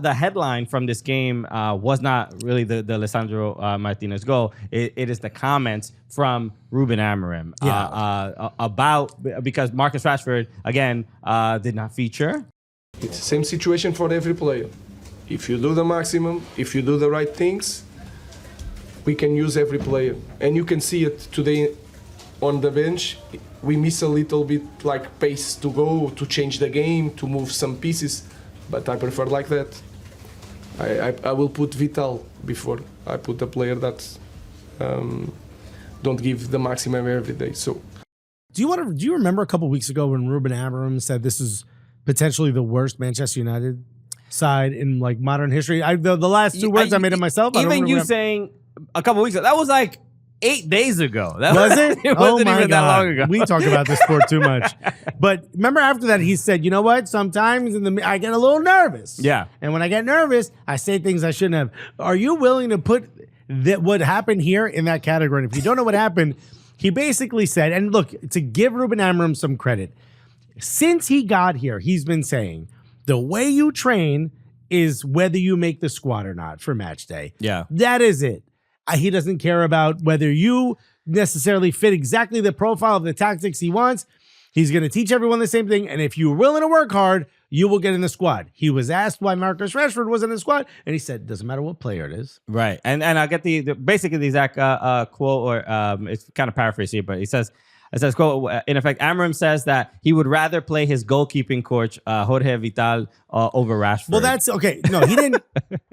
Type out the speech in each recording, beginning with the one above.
The headline from this game was not really the Lisandro Martinez goal. It is the comments from Ruben Amorim about because Marcus Rashford again did not feature. It's the same situation for every player. If you do the maximum, if you do the right things, we can use every player. And you can see it today on the bench. We miss a little bit like pace to go, to change the game, to move some pieces, but I prefer like that. I will put Vital before I put a player that don't give the maximum every day. So, do you remember a couple weeks ago when Ruben Amorim said this is potentially the worst Manchester United side in like modern history? The last two words I made it myself. Even you saying a couple weeks ago, that was like 8 days ago. That was it? It wasn't even that long ago. We talk about this sport too much. But remember after that, he said, you know what? Sometimes I get a little nervous. Yeah. And when I get nervous, I say things I shouldn't have. Are you willing to put what happened here in that category? And if you don't know what happened, he basically said, and look, to give Ruben Amorim some credit, since he got here, he's been saying the way you train is whether you make the squad or not for match day. Yeah. That is it. He doesn't care about whether you necessarily fit exactly the profile of the tactics he wants. He's going to teach everyone the same thing. And if you're willing to work hard, you will get in the squad. He was asked why Marcus Rashford wasn't in the sququad, and he said, doesn't matter what player it is. Right. And I'll get basically the exact quote, or it's kind of paraphrased here, but he says, quote, in effect, Amorim says that he would rather play his goalkeeping coach, Jorge Vital, over Rashford. Well, that's okay. No, he didn't.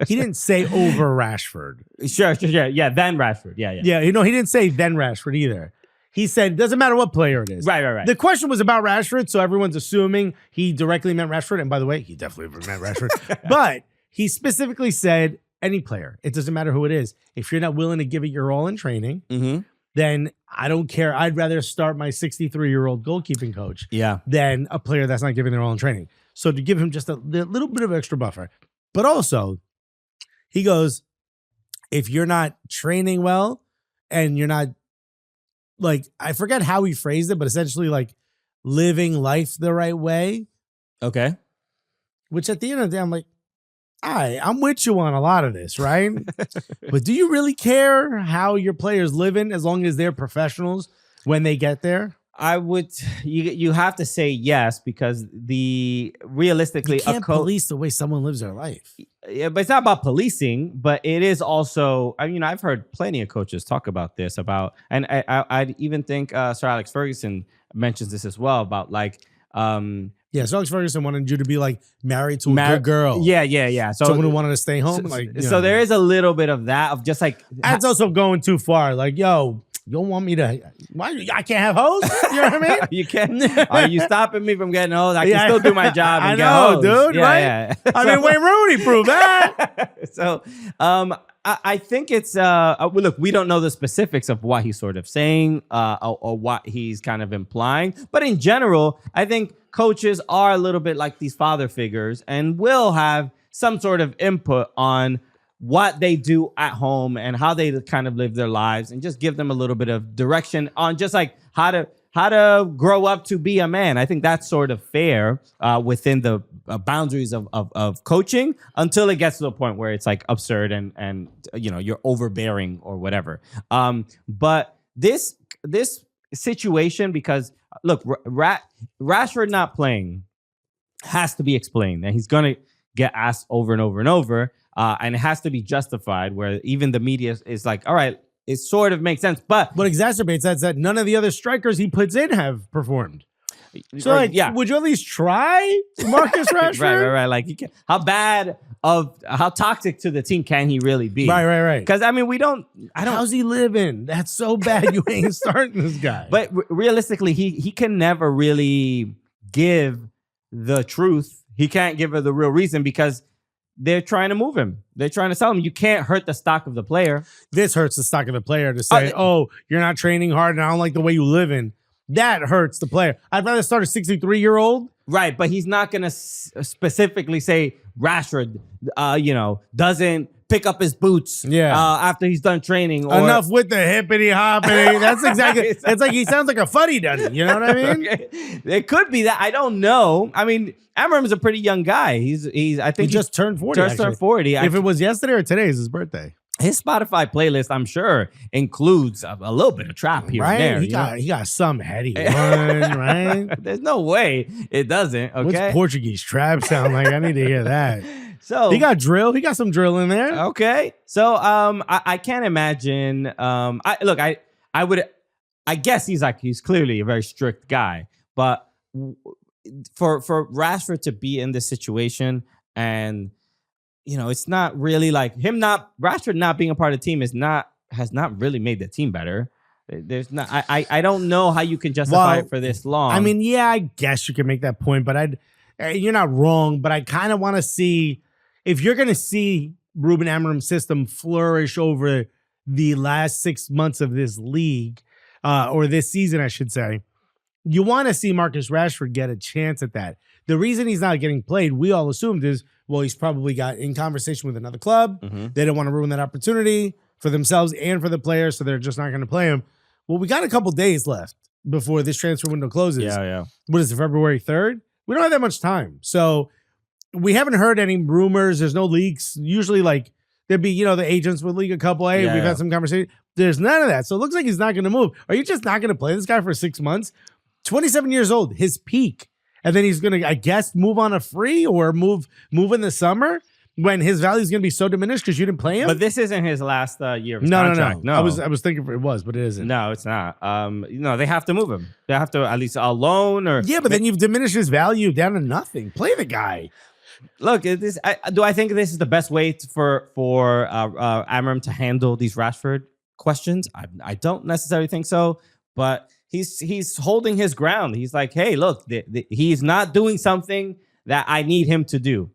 He didn't say over Rashford. Sure. Yeah, then Rashford. Yeah. Yeah, he didn't say then Rashford either. He said, it doesn't matter what player it is. Right. The question was about Rashford, so everyone's assuming he directly meant Rashford. And by the way, he definitely meant Rashford. But he specifically said any player. It doesn't matter who it is. If you're not willing to give it your all in training, then I don't care. I'd rather start my 63-year-old goalkeeping coach than a player that's not giving their all in training. So to give him just a little bit of extra buffer. But also, he goes, if you're not training well and you're not, like, I forget how he phrased it, but essentially like living life the right way. Okay. Which at the end of the day, I'm like, all right, I'm with you on a lot of this, right? But do you really care how your players living as long as they're professionals when they get there? I would. You have to say yes, because realistically, you can't police the way someone lives their life. Yeah, but it's not about policing, but it is also. I mean, I've heard plenty of coaches talk about this, and I even think Sir Alex Ferguson mentions this as well about like. Yeah, so Alex Ferguson wanted you to be like married to a good girl. Yeah. So someone who wanted to stay home. So there is a little bit of that, of just like that's also going too far. Like, yo, you don't want me to? Why I can't have hoes? You know what I mean? You can. Are you stopping me from getting hoes? I can still do my job. And I know, get hoes. dude. Right? Yeah. I mean, Wayne Rooney proved that. So, I think it's look, we don't know the specifics of what he's sort of saying or what he's kind of implying, but in general, I think coaches are a little bit like these father figures and will have some sort of input on what they do at home and how they kind of live their lives, and just give them a little bit of direction on just like how to grow up to be a man. I think that's sort of fair within the boundaries of coaching, until it gets to the point where it's like absurd and you know, you're overbearing or whatever. But this situation, because look, Rashford not playing has to be explained, and he's gonna get asked over and over and over, and it has to be justified. Where even the media is like, all right, it sort of makes sense, but what exacerbates that is that none of the other strikers he puts in have performed. So, like, would you at least try Marcus Rashford? Right. Like, how toxic to the team can he really be? Right. Because I mean, How's he living? That's so bad. You ain't starting this guy. But realistically, he can never really give the truth. He can't give her the real reason, because they're trying to move him. They're trying to sell him. You can't hurt the stock of the player. This hurts the stock of the player to say, oh, you're not training hard and I don't like the way you live in. That hurts the player. I'd rather start a 63-year-old. Right, but he's not going to specifically say Rashford, doesn't pick up his boots after he's done training. Or, enough with the hippity hoppity. That's exactly. It's like he sounds like a fuddy duddy. You know what I mean? Okay. It could be that. I don't know. I mean, Amorim is a pretty young guy. I think he just turned 40. Just turned 40. If it was yesterday or today, is his birthday. His Spotify playlist, I'm sure, includes a little bit of trap here and there. He got some heady one, right? There's no way it doesn't. Okay. What's Portuguese trap sound like? I need to hear that. So he got drill. He got some drill in there. Okay. So I can't imagine. I guess he's clearly a very strict guy, but for Rashford to be in this situation, and it's not really like Rashford not being a part of the team has not really made the team better. There's not. I don't know how you can justify it for this long. I mean, yeah, I guess you can make that point, but you're not wrong. But I kind of want to see if you're going to see Ruben Amorim's system flourish over the last 6 months of this league, or this season, I should say. You want to see Marcus Rashford get a chance at that. The reason he's not getting played, we all assumed, is, well, he's probably got in conversation with another club. Mm-hmm. They don't want to ruin that opportunity for themselves and for the players, so they're just not going to play him. Well, we got a couple days left before this transfer window closes. Yeah. What is it, February 3rd? We don't have that much time. So we haven't heard any rumors. There's no leaks. Usually, like, there'd be, the agents would leak a couple. Hey, we've had some conversation. There's none of that. So it looks like he's not going to move. Are you just not going to play this guy for 6 months? 27 years old, his peak. And then he's going to, I guess, move on a free or move in the summer when his value is going to be so diminished because you didn't play him. But this isn't his last year of his contract. No. I was thinking it was, but it isn't. No, it's not. They have to move him. They have to at least a loan or. Yeah, but then you've diminished his value down to nothing. Play the guy. Look, do I think this is the best way for Amorim to handle these Rashford questions? I don't necessarily think so, but he's holding his ground. He's like, hey, look, he's not doing something that I need him to do.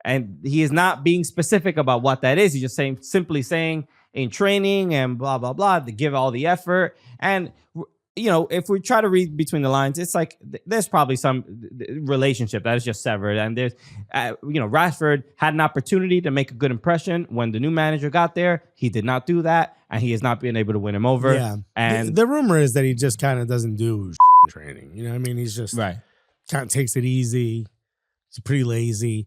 And he is not being specific about what that is. He's just simply saying in training and blah, blah, blah, to give all the effort. And, if we try to read between the lines, it's like there's probably some relationship that is just severed. And there's, Rashford had an opportunity to make a good impression when the new manager got there. He did not do that. And he has not been able to win him over. Yeah. And the rumor is that he just kind of doesn't do training. You know what I mean? He's just kind of takes it easy. He's pretty lazy,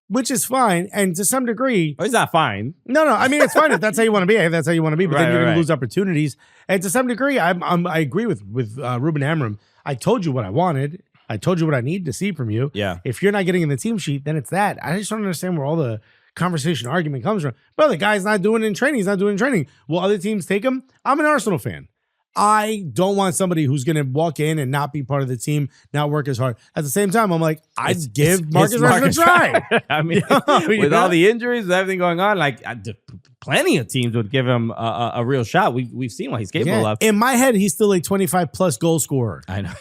which is fine. And to some degree, he's not fine. No. I mean, it's fine if that's how you want to be. If that's how you want to be, but then you're going to lose opportunities. And to some degree, I agree with Ruben Amorim. I told you what I wanted. I told you what I needed to see from you. Yeah. If you're not getting in the team sheet, then it's that. I just don't understand where all the conversation argument comes from. Well, the guy's not doing it in training. He's not doing training. Will other teams take him? I'm an Arsenal fan. I don't want somebody who's going to walk in and not be part of the team, not work as hard. At the same time, I'm like, I'd give Marcus Rashford a try. I mean, with all the injuries, with everything going on, like plenty of teams would give him a real shot. We've seen what he's capable of. In my head, he's still a 25-plus goal scorer. I know.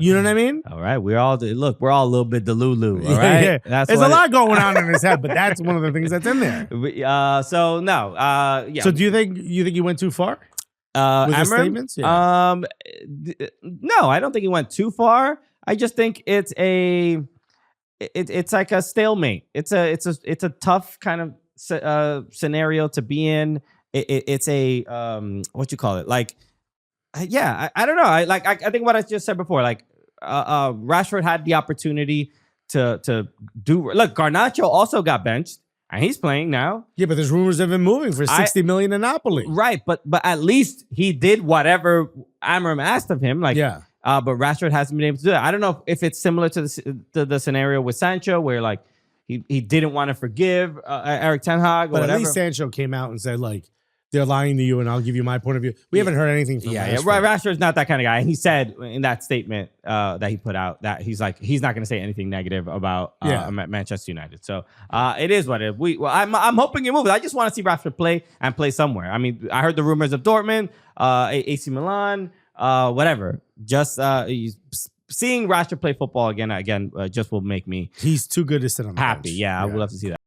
You know what I mean? All right. We're all a little bit delulu. All right. Yeah. There's a lot going on in his head, but that's one of the things that's in there. So no. Yeah. So do you think you went too far? With his statements? Yeah. No, I don't think he went too far. I just think it's like a stalemate. It's a tough kind of scenario to be in. It's a what you call it? Like, yeah, I don't know. I think what I just said before. Like, Rashford had the opportunity to do. Look, Garnacho also got benched. And he's playing now. Yeah, but there's rumors of him moving for $60 million to Napoli. Right, but at least he did whatever Amorim asked of him. Like, yeah. But Rashford hasn't been able to do that. I don't know if it's similar to the scenario with Sancho, where like he didn't want to forgive Eric Ten Hag or whatever. But at least Sancho came out and said, like, they're lying to you and I'll give you my point of view. We haven't heard anything from Rashford. Yeah, Rashford's not that kind of guy. And he said in that statement that he put out that he's not going to say anything negative about Manchester United. So it is what it is. I'm hoping he moves. I just want to see Rashford play somewhere. I mean, I heard the rumors of Dortmund, AC Milan, whatever. Just seeing Rashford play football again, just will make me he's too good to sit on the happy. bench. Yeah, I would love to see that.